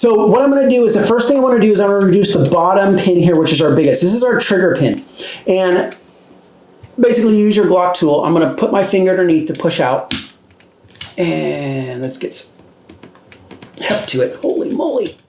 So what I'm going to do is the first thing I want to do is I'm going to reduce the bottom pin here, which is our biggest. This is our trigger pin. And basically use your Glock tool. I'm going to put my finger underneath to push out. And let's get some heft to it. Holy moly.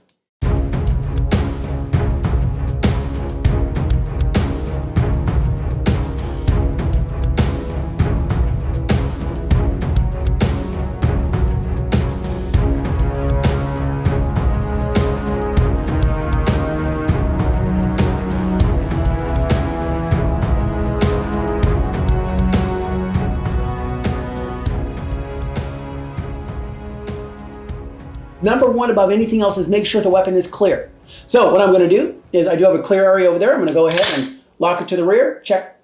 Number one above anything else is make sure the weapon is clear. So what I'm going to do is I do have a clear area over there. I'm going to go ahead and lock it to the rear, check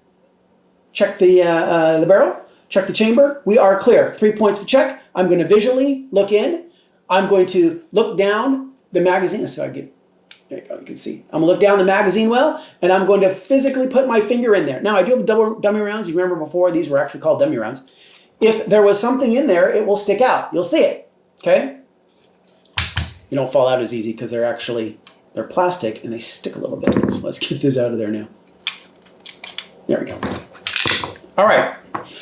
the barrel, check the chamber. We are clear. 3 points for check. I'm going to visually look in. I'm going to look down the magazine. So there you go, you can see. I'm going to look down the magazine well, and I'm going to physically put my finger in there. Now I do have dummy rounds. You remember before, these were actually called dummy rounds. If there was something in there, it will stick out. You'll see it, okay? You don't fall out as easy because they're plastic and they stick a little bit. So let's get this out of there now. There we go. All right.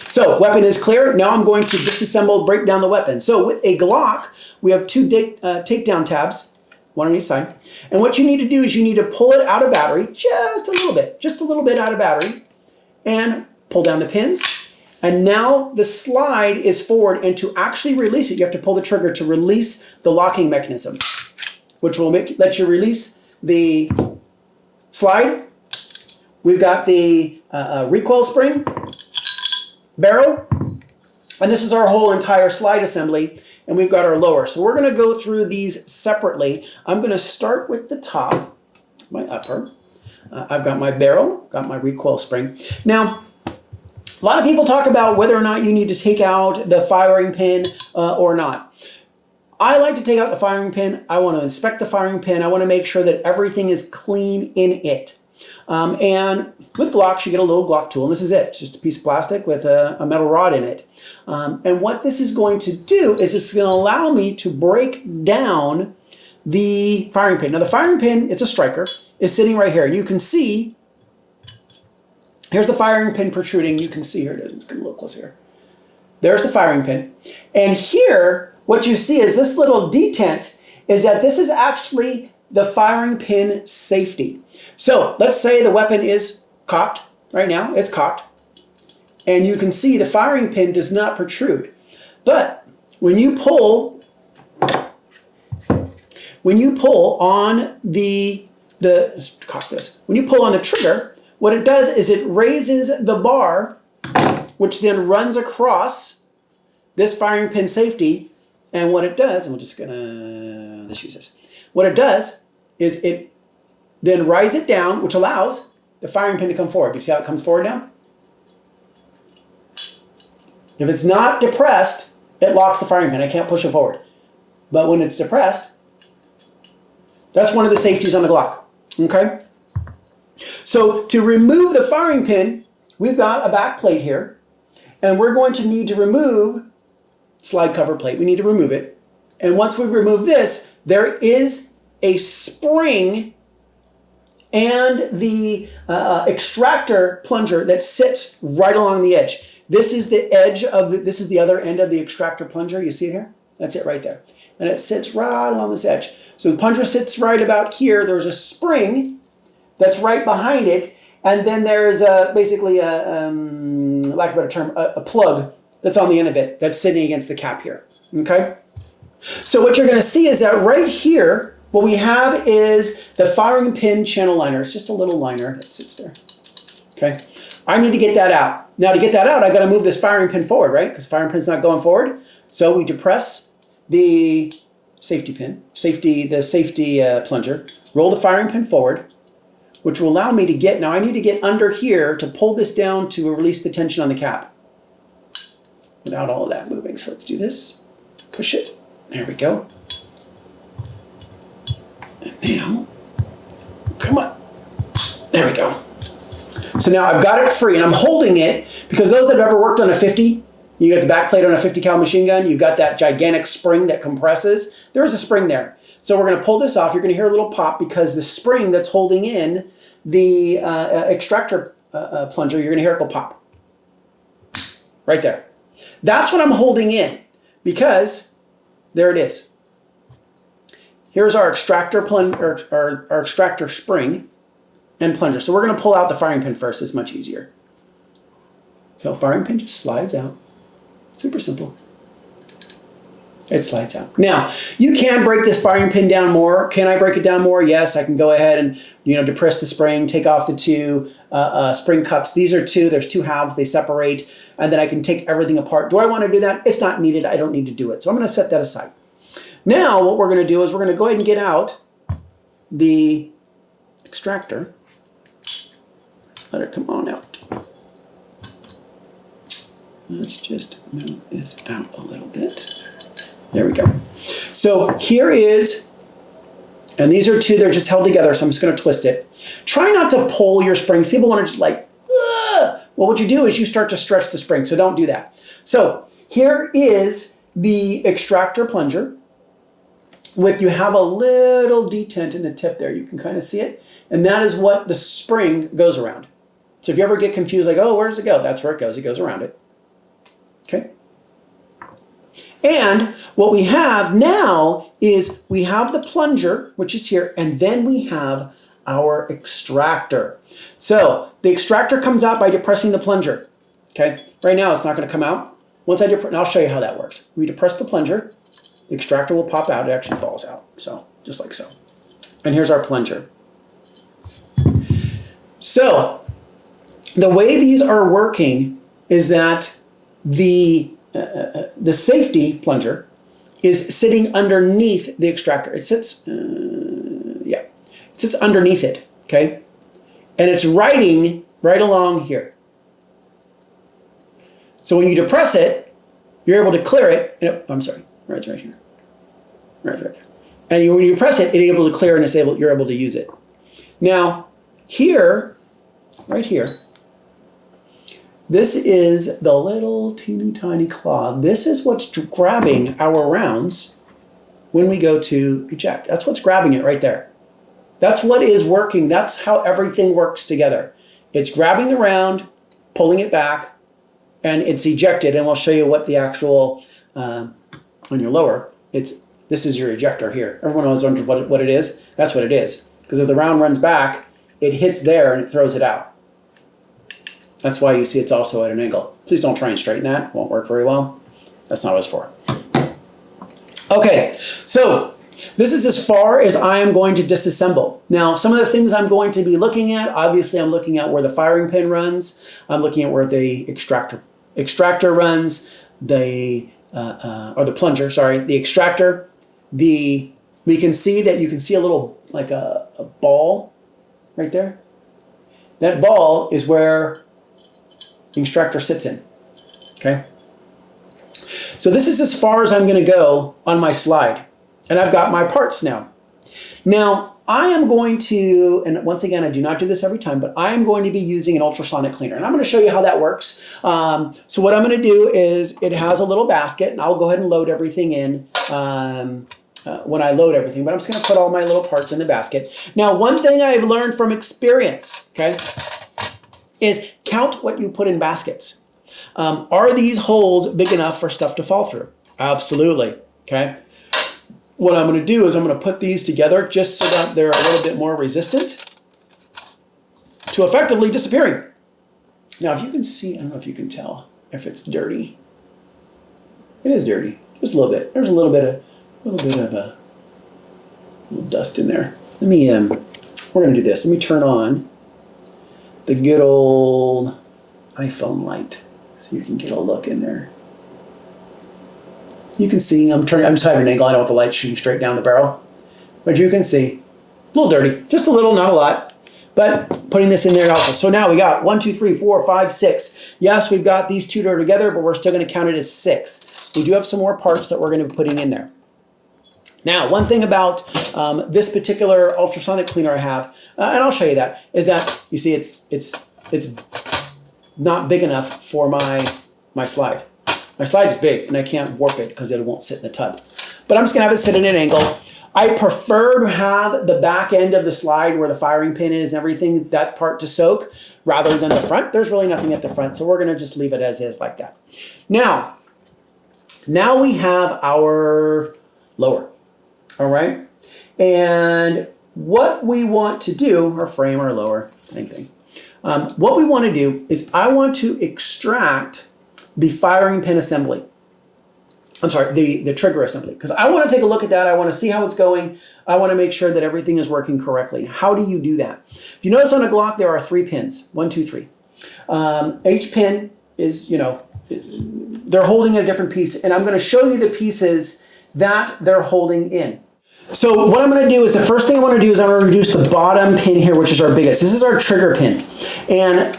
So weapon is clear. Now I'm going to disassemble, break down the weapon. So with a Glock, we have two takedown tabs, one on each side. And what you need to do is you need to pull it out of battery just a little bit out of battery, and pull down the pins. And now the slide is forward, and to actually release it, you have to pull the trigger to release the locking mechanism, which will let you release the slide. We've got the recoil spring, barrel, and this is our whole entire slide assembly, and we've got our lower. So we're going to go through these separately. I'm going to start with the top, my upper. I've got my barrel, got my recoil spring. Now, a lot of people talk about whether or not you need to take out the firing pin or not. I like to take out the firing pin. I want to inspect the firing pin. I want to make sure that everything is clean in it. And with Glocks, you get a little Glock tool, and this is it. It's just a piece of plastic with a metal rod in it. And what this is going to do is it's going to allow me to break down the firing pin. Now the firing pin, it's a striker, is sitting right here. And you can see, here's the firing pin protruding. You can see here, it is. It's going to look closer here. There's the firing pin. And here, what you see is this little detent is that this is actually the firing pin safety. So let's say the weapon is cocked right now. It's cocked. And you can see the firing pin does not protrude. But when you pull on let's cock this. When you pull on the trigger, what it does is it raises the bar, which then runs across this firing pin safety. And what it does, and we're just gonna, let's use this. What it does is it then rides it down, which allows the firing pin to come forward. You see how it comes forward now? If it's not depressed, it locks the firing pin. I can't push it forward. But when it's depressed, that's one of the safeties on the Glock, okay? So to remove the firing pin, we've got a back plate here, and we're going to need to remove slide cover plate. We need to remove it. And once we remove this, there is a spring and the extractor plunger that sits right along the edge. This is the edge of this is the other end of the extractor plunger. You see it here? That's it right there. And it sits right along this edge. So the plunger sits right about here. There's a spring that's right behind it. And then there's basically a lack of a better term, a plug that's on the end of it that's sitting against the cap here, okay? So what you're gonna see is that right here, what we have is the firing pin channel liner. It's just a little liner that sits there, okay? I need to get that out. Now to get that out, I've gotta move this firing pin forward, right? Because the firing pin's not going forward. So we depress the safety pin, the safety plunger, roll the firing pin forward, which will allow me to get, now I need to get under here to pull this down to release the tension on the cap without all of that moving. So let's do this, push it, there we go. And now, come on, there we go. So now I've got it free and I'm holding it because those that have ever worked on a 50, you got the back plate on a 50 cal machine gun, you've got that gigantic spring that compresses. There is a spring there. So we're going to pull this off. You're going to hear a little pop because the spring that's holding in the extractor plunger, you're going to hear it go pop. Right there. That's what I'm holding in because there it is. Here's our extractor our extractor spring and plunger. So we're going to pull out the firing pin first. It's much easier. So firing pin just slides out. Super simple. It slides out. Now, you can break this firing pin down more. Can I break it down more? Yes, I can go ahead and depress the spring, take off the two spring cups. These are two. There's two halves. They separate, and then I can take everything apart. Do I want to do that? It's not needed. I don't need to do it. So I'm going to set that aside. Now, what we're going to do is we're going to go ahead and get out the extractor. Let's let it come on out. Let's just move this out a little bit. There we go. So here is, and these are two, they're just held together, so I'm just going to twist it. Try not to pull your springs. People want to just like, ugh! Well, what you do is you start to stretch the spring, so don't do that. So here is the extractor plunger. You have a little detent in the tip there. You can kind of see it. And that is what the spring goes around. So if you ever get confused, like, oh, where does it go? That's where it goes. It goes around it. Okay. And what we have now is we have the plunger, which is here, and then we have our extractor. So the extractor comes out by depressing the plunger. Okay. Right now it's not going to come out. Once I depress, I'll show you how that works. We depress the plunger, the extractor will pop out. It actually falls out. So just like so. And here's our plunger. So the way these are working is that the safety plunger is sitting underneath the extractor. It sits, it sits underneath it, okay? And it's riding right along here. So when you depress it, you're able to clear it. I'm sorry, right here. Right there. And when you press it, it's able to clear and you're able to use it. Now, here, right here, this is the little teeny tiny claw. This is what's grabbing our rounds when we go to eject. That's what's grabbing it right there. That's what is working. That's how everything works together. It's grabbing the round, pulling it back, and it's ejected. And we'll show you what the actual, on your lower, this is your ejector here. Everyone always wonders what it is. That's what it is. Because if the round runs back, it hits there and it throws it out. That's why you see it's also at an angle. Please don't try and straighten that. It won't work very well. That's not what it's for. Okay, so this is as far as I am going to disassemble. Now, some of the things I'm going to be looking at, obviously I'm looking at where the firing pin runs. I'm looking at where the extractor runs, or the plunger, sorry, the extractor. We can see that you can see a little, like a ball right there. That ball is where the extractor sits in, okay? So this is as far as I'm gonna go on my slide. And I've got my parts now. Now, I am going to, and once again, I do not do this every time, but I am going to be using an ultrasonic cleaner. And I'm going to show you how that works. So what I'm going to do is it has a little basket, and I'll go ahead and load everything in when I load everything. But I'm just going to put all my little parts in the basket. Now, one thing I've learned from experience, okay, is count what you put in baskets. Are these holes big enough for stuff to fall through? Absolutely, okay? What I'm going to do is I'm going to put these together just so that they're a little bit more resistant to effectively disappearing. Now, if you can see, I don't know if you can tell if it's dirty. It is dirty, just a little bit. There's a little bit of little dust in there. Let me, we're going to do this. Let me turn on the good old iPhone light so you can get a look in there. You can see, I'm just having an angle. I don't want the light shooting straight down the barrel. But you can see, a little dirty. Just a little, not a lot. But putting this in there also. So now we got 1, 2, 3, 4, 5, 6. Yes, we've got these two together, but we're still going to count it as 6. We do have some more parts that we're going to be putting in there. Now, one thing about this particular ultrasonic cleaner I have, and I'll show you that, is that, you see, it's not big enough for my slide. My slide is big, and I can't warp it because it won't sit in the tub. But I'm just going to have it sit at an angle. I prefer to have the back end of the slide where the firing pin is and everything, that part to soak, rather than the front. There's really nothing at the front, so we're going to just leave it as is like that. Now we have our lower, all right? And what we want to do, or frame or lower, same thing. What we want to do is I want to extract the firing pin assembly. I'm sorry, the trigger assembly, because I want to take a look at that. I want to see how it's going. I want to make sure that everything is working correctly. How do you do that? If you notice on a Glock, there are 3 pins, 1, 2, 3. Each pin is, they're holding a different piece, and I'm going to show you the pieces that they're holding in. So what I'm going to do is, the first thing I want to do is I'm going to reduce the bottom pin here, which is our biggest. This is our trigger pin. And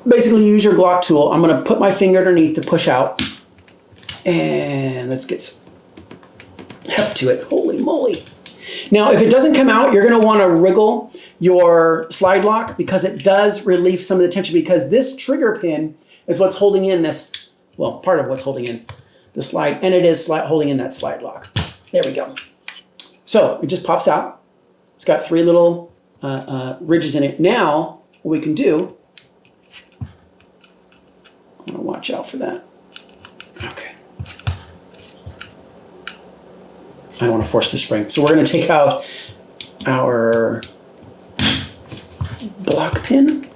basically use your Glock tool. I'm going to put my finger underneath to push out. And let's get some heft to it. Holy moly. Now, if it doesn't come out, you're going to want to wriggle your slide lock, because it does relieve some of the tension, because this trigger pin is what's holding in this, well, part of what's holding in the slide, and it is holding in that slide lock. There we go. So it just pops out. It's got 3 little ridges in it. Now, what we can do, I'm going to watch out for that. Okay. I don't want to force the spring. So we're going to take out our block pin.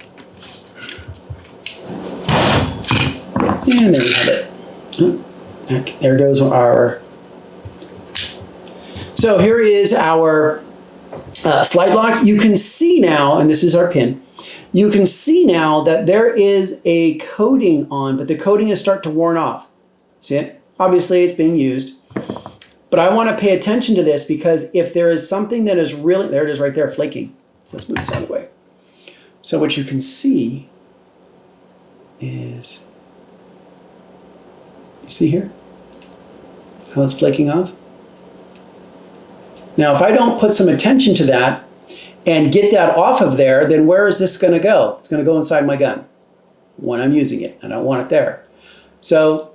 And there we have it. Okay, there goes our... So here is our slide lock. You can see now, and this is our pin, you can see now that there is a coating on, but the coating is starting to worn off. See it? Obviously it's being used. But I want to pay attention to this, because if there is something that is really, there it is right there, flaking. So let's move this out of the way. So what you can see is, you see here how it's flaking off? Now, if I don't put some attention to that and get that off of there, then where is this going to go? It's going to go inside my gun when I'm using it. I don't want it there. So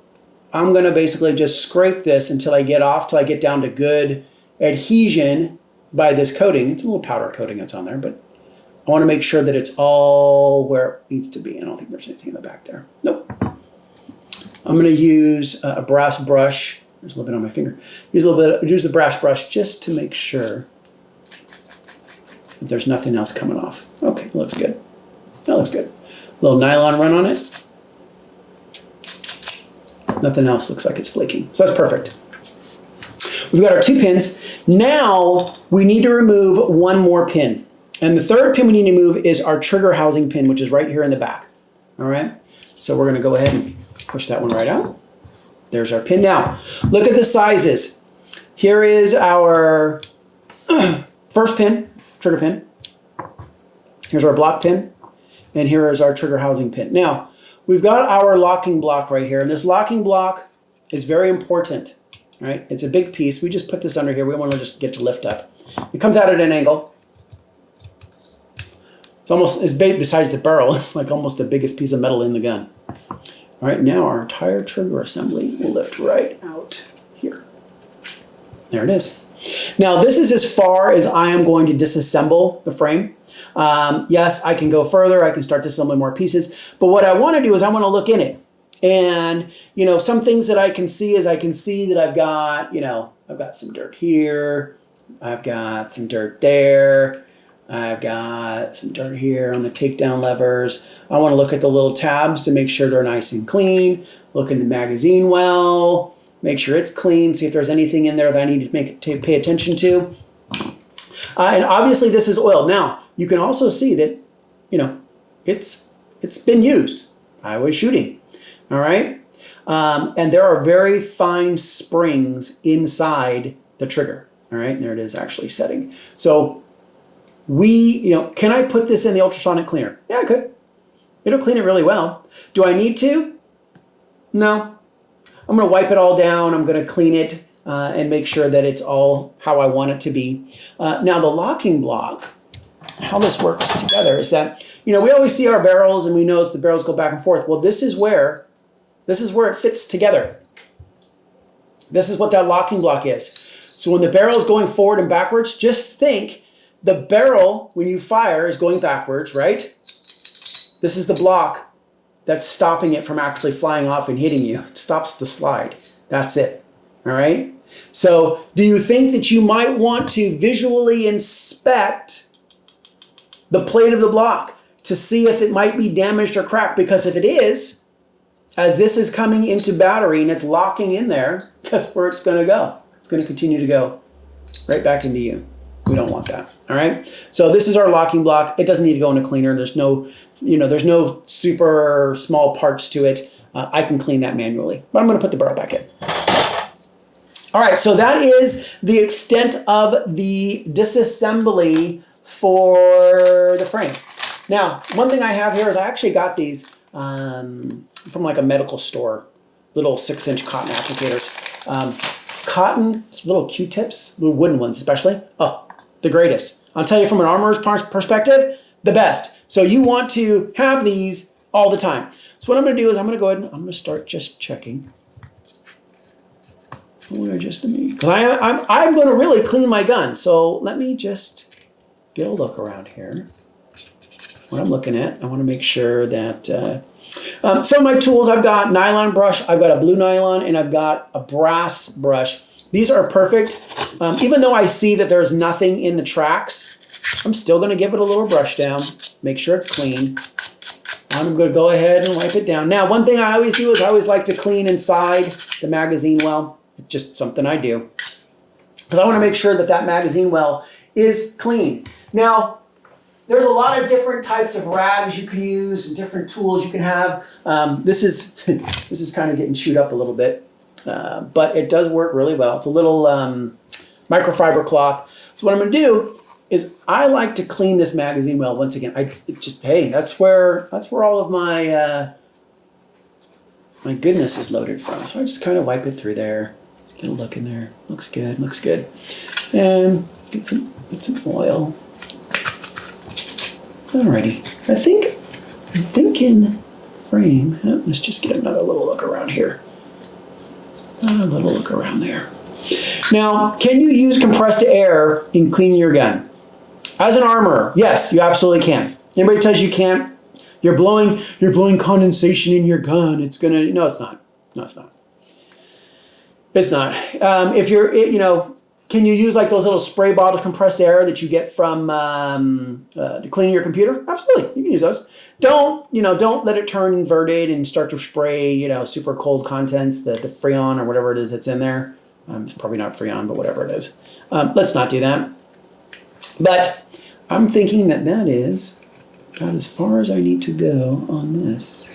I'm going to basically just scrape this until I get off, till I get down to good adhesion by this coating. It's a little powder coating that's on there, but I want to make sure that it's all where it needs to be. I don't think there's anything in the back there. Nope. I'm going to use a brass brush. There's a little bit on my finger. Use the brass brush just to make sure that there's nothing else coming off. Okay, looks good. That looks good. A little nylon run on it. Nothing else looks like it's flaking. So that's perfect. We've got our 2 pins. Now we need to remove 1 more pin. And the third pin we need to move is our trigger housing pin, which is right here in the back. All right. So we're going to go ahead and push that one right out. There's our pin. Now, look at the sizes. Here is our first pin, trigger pin. Here's our block pin. And here is our trigger housing pin. Now, we've got our locking block right here. And this locking block is very important. Right? It's a big piece. We just put this under here. We want to just get to lift up. It comes out at an angle. It's almost, it's big besides the barrel. It's like almost the biggest piece of metal in the gun. All right, now our entire trigger assembly will lift right out here. There it is. Now this is as far as I am going to disassemble the frame. Yes, I can go further. I can start disassembling more pieces. But what I want to do is I want to look in it. And, you know, some things that I can see is I can see that I've got, you know, I've got some dirt here. I've got some dirt there. I've got some dirt here on the takedown levers. I want to look at the little tabs to make sure they're nice and clean. Look in the magazine well. Make sure it's clean. See if there's anything in there that I need to pay attention to. And obviously this is oil. Now, you can also see that, you know, it's been used. I was shooting. All right. And there are very fine springs inside the trigger. All right. And there it is actually setting. So can I put this in the ultrasonic cleaner? Yeah, I could. It'll clean it really well. Do I need to? No. I'm going to wipe it all down. I'm going to clean it and make sure that it's all how I want it to be. Now the locking block, how this works together is that, you know, we always see our barrels and we notice the barrels go back and forth. Well, this is where it fits together. This is what that locking block is. So when the barrel is going forward and backwards, just think the barrel, when you fire, is going backwards, right? This is the block that's stopping it from actually flying off and hitting you. It stops the slide. That's it. All right? So do you think that you might want to visually inspect the plate of the block to see if it might be damaged or cracked? Because if it is, as this is coming into battery and it's locking in there, guess where it's going to go? It's going to continue to go right back into you. We don't want that. All right? So this is our locking block. It doesn't need to go in a cleaner. There's no, there's no super small parts to it. I can clean that manually, but I'm going to put the barrel back in. All right, so that is the extent of the disassembly for the frame. Now, one thing I have here is I actually got these from like a medical store, little 6-inch cotton applicators. Cotton, little Q-tips, little wooden ones especially. Oh, the greatest. I'll tell you from an armorer's perspective, the best. So you want to have these all the time. So what I'm going to do is I'm going to go ahead and I'm going to start just checking. Because I'm going to really clean my gun. So let me just get a look around here. What I'm looking at, I want to make sure that some of my tools, I've got nylon brush, I've got a blue nylon, and I've got a brass brush. These are perfect. Even though I see that there's nothing in the tracks, I'm still going to give it a little brush down, make sure it's clean. I'm going to go ahead and wipe it down. Now, one thing I always do is I always like to clean inside the magazine well. It's just something I do. Because I want to make sure that that magazine well is clean. Now, there's a lot of different types of rags you can use and different tools you can have. This is kind of getting chewed up a little bit, but it does work really well. It's a little microfiber cloth. So what I'm going to do is I like to clean this magazine well. Once again, hey, that's where all of my my goodness is loaded from. So I just kind of wipe it through there. Get a look in there. Looks good. Looks good. And get some oil. Alrighty. I'm thinking frame. Let's just get another little look around here. A little look around there. Now, can you use compressed air in cleaning your gun? As an armorer, yes, you absolutely can. Anybody tells you can't, you're blowing condensation in your gun. It's gonna, no, it's not. No, it's not. It's not. If you're, can you use like those little spray bottle compressed air that you get from cleaning your computer? Absolutely, you can use those. Don't let it turn inverted and start to spray, super cold contents, the Freon or whatever it is that's in there. It's probably not Freon, but whatever it is. Let's not do that. But I'm thinking that is about as far as I need to go on this.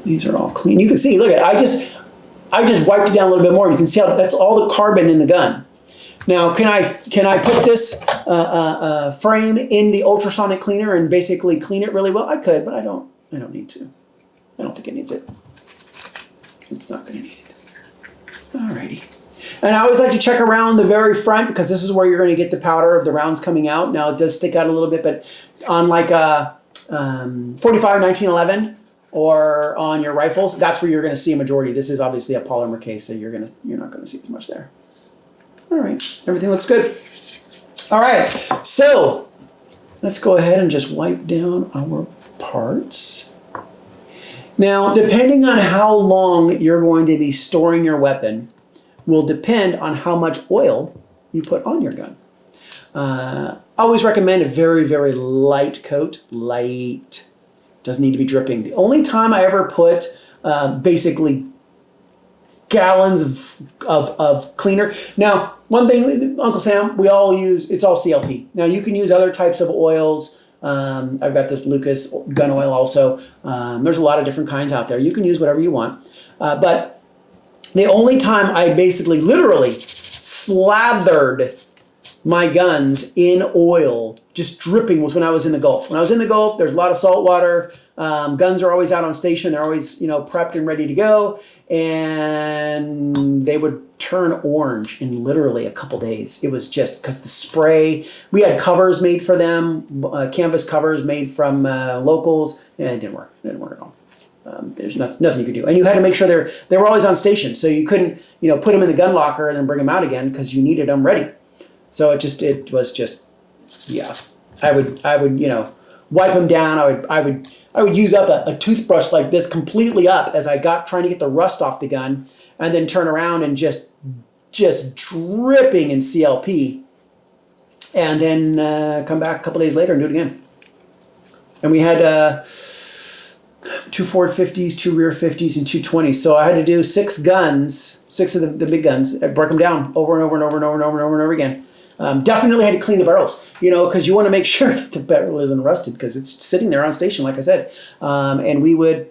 These are all clean. You can see, look at it. I just wiped it down a little bit more. You can see how that's all the carbon in the gun. Now, can I put this frame in the ultrasonic cleaner and basically clean it really well? I could, but I don't need to. I don't think it needs it. It's not going to need it. Alrighty. And I always like to check around the very front because this is where you're going to get the powder of the rounds coming out. Now, it does stick out a little bit, but on like a 45 1911 or on your rifles, that's where you're going to see a majority. This is obviously a polymer case, so you're not going to see as much there. All right, everything looks good. All right, so let's go ahead and just wipe down our parts. Now, depending on how long you're going to be storing your weapon will depend on how much oil you put on your gun. I always recommend a very, very light coat. Light. Doesn't need to be dripping. The only time I ever put basically gallons of cleaner. Now, one thing, Uncle Sam, we all use, it's all CLP. Now, you can use other types of oils. I've got this Lucas gun oil also. There's a lot of different kinds out there. You can use whatever you want. But the only time I basically literally slathered my guns in oil, just dripping, was when I was in the Gulf. When I was in the Gulf, there's a lot of salt water. Guns are always out on station. They're always, prepped and ready to go. And they would turn orange in literally a couple days. It was just because the spray, we had covers made for them, canvas covers made from locals. Yeah, it didn't work. It didn't work at all. There's nothing you could do. And you had to make sure they were always on station. So you couldn't, put them in the gun locker and then bring them out again because you needed them ready. So it was just, yeah. I would wipe them down. I would use up a toothbrush like this completely up as I trying to get the rust off the gun, and then turn around and just dripping in CLP, and then come back a couple days later and do it again. And we had 2 forward 50s, 2 rear 50s, and 2 20s. So I had to do 6 guns, 6 of the big guns. I broke them down over and over and over and over and over and over and over again. Definitely had to clean the barrels, because you want to make sure that the barrel isn't rusted because it's sitting there on station, like I said. And me would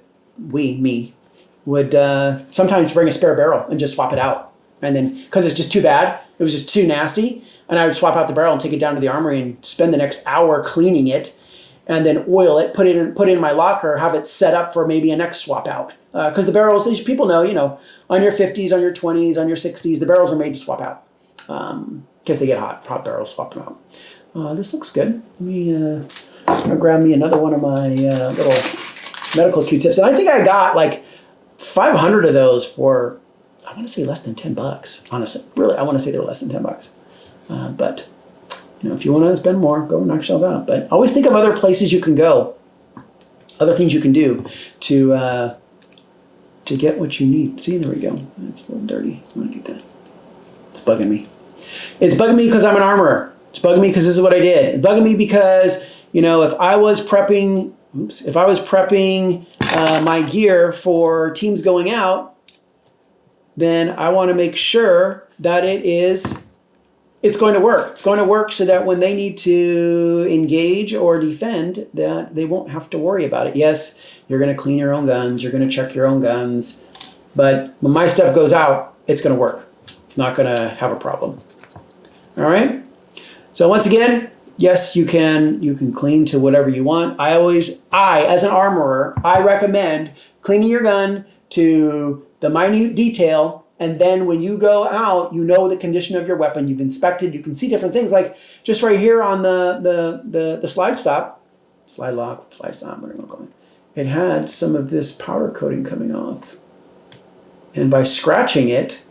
sometimes bring a spare barrel and just swap it out. And then, because it's just too bad, it was just too nasty, and I would swap out the barrel and take it down to the armory and spend the next hour cleaning it, and then oil it, put it in my locker, have it set up for maybe a next swap out. Because the barrels, as people know, on your 50s, on your 20s, on your 60s, the barrels are made to swap out. Because they get hot barrels, swap them out. This looks good. Let me I'll grab me another one of my little medical Q-tips. And I think I got like 500 of those for, I want to say less than $10, honestly. Really, I want to say they're less than $10. But, if you want to spend more, go knock yourself out. But always think of other places you can go, other things you can do to get what you need. See, there we go. It's a little dirty. I want to get that. It's bugging me. It's bugging me because I'm an armorer. It's bugging me because this is what I did. It's bugging me because, if I was prepping my gear for teams going out, then I want to make sure that it's going to work. It's going to work so that when they need to engage or defend, that they won't have to worry about it. Yes, you're going to clean your own guns. You're going to check your own guns. But when my stuff goes out, it's going to work. It's not going to have a problem. All right. So once again, yes, you can clean to whatever you want. As an armorer, I recommend cleaning your gun to the minute detail. And then when you go out, the condition of your weapon. You've inspected. You can see different things. Like just right here on the slide stop, slide lock, slide stop, whatever you call it. It had some of this powder coating coming off. And by scratching it,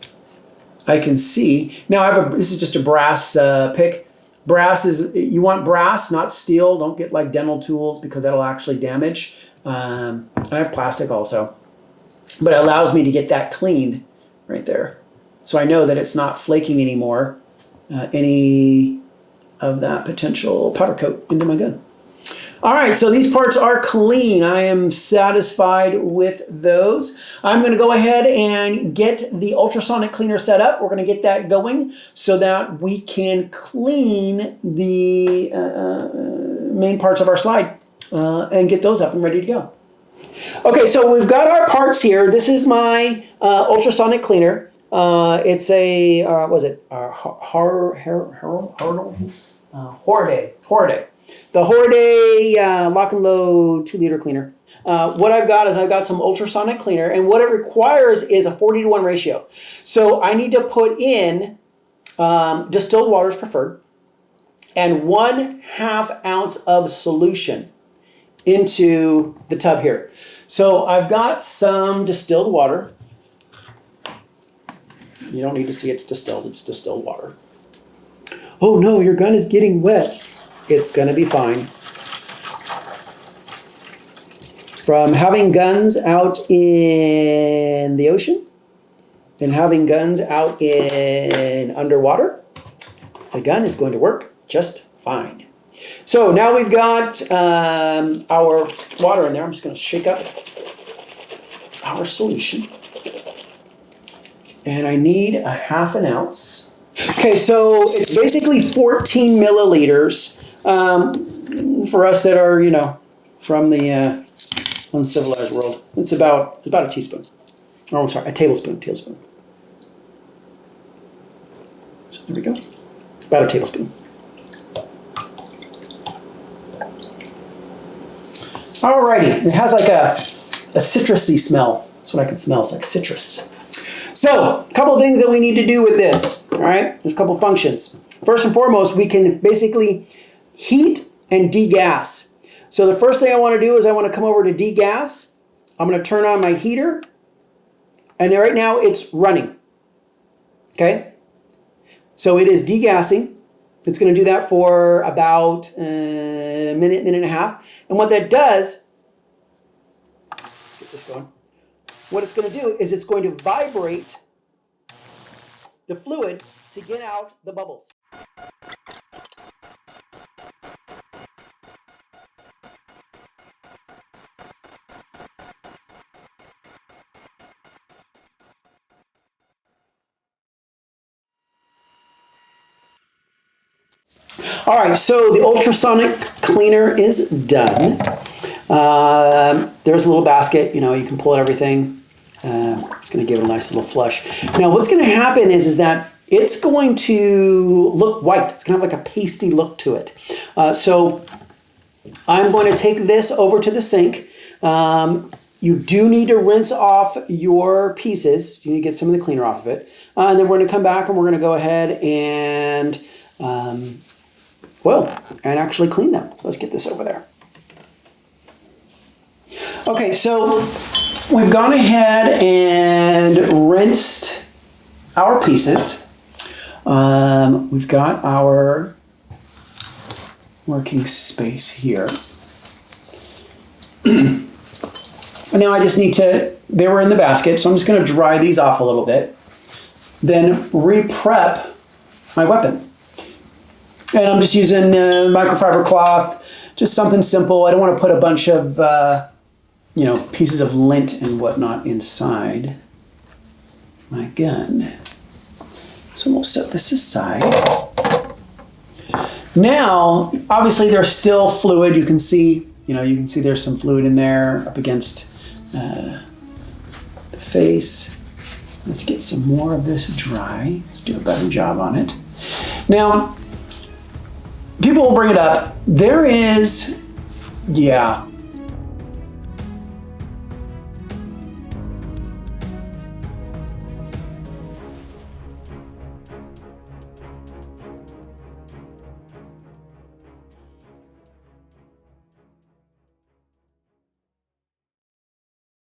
I can see. Now this is just a brass pick. You want brass, not steel. Don't get like dental tools because that'll actually damage. And I have plastic also. But it allows me to get that cleaned right there. So I know that it's not flaking anymore, any of that potential powder coat into my gun. All right, so these parts are clean. I am satisfied with those. I'm going to go ahead and get the ultrasonic cleaner set up. We're going to get that going so that we can clean the main parts of our slide and get those up and ready to go. Okay, so we've got our parts here. This is my ultrasonic cleaner. It's a, Horriday. The Horriday lock and load 2-liter cleaner. What I've got some ultrasonic cleaner, and what it requires is a 40-to-1 ratio. So I need to put in distilled water is preferred, and 1/2 ounce of solution into the tub here. So I've got some distilled water. You don't need to see it's distilled water. Oh no, your gun is getting wet. It's going to be fine. From having guns out in the ocean and having guns out in underwater, the gun is going to work just fine. So now we've got our water in there. I'm just going to shake up our solution. And I need 1/2 ounce. Okay, so it's basically 14 milliliters. For us that are, from the uncivilized world, it's about a teaspoon. Oh, I'm sorry, a tablespoon. So there we go. About a tablespoon. Alrighty, it has like a citrusy smell. That's what I can smell. It's like citrus. So, a couple things that we need to do with this. All right, there's a couple functions. First and foremost, we can basically heat and degas. So the first thing I want to do is I want to come over to degas I'm going to turn on my heater, and right now it's running. Okay? So it is degassing. It's going to do that for about a minute, minute and a half. And what that does, get this going. What it's going to do is it's going to vibrate the fluid to get out the bubbles. All right, so the ultrasonic cleaner is done. There's a little basket, you know, you can pull out everything. It's going to give it a nice little flush. Now, what's going to happen is that it's going to look white. It's going to have like a pasty look to it. So I'm going to take this over to the sink. You do need to rinse off your pieces. You need to get some of the cleaner off of it. And then we're going to come back and we're going to go ahead and and actually clean them. So let's get this over there. Okay, so we've gone ahead and rinsed our pieces. We've got our working space here. And now I just need to, they were in the basket, so I'm just going to dry these off a little bit. Then re-prep my weapon. And I'm just using microfiber cloth, just something simple. I don't want to put a bunch of, pieces of lint and whatnot inside my gun. So we'll set this aside. Now, obviously there's still fluid. You can see there's some fluid in there up against the face. Let's get some more of this dry. Let's do a better job on it. Now, people will bring it up. There is,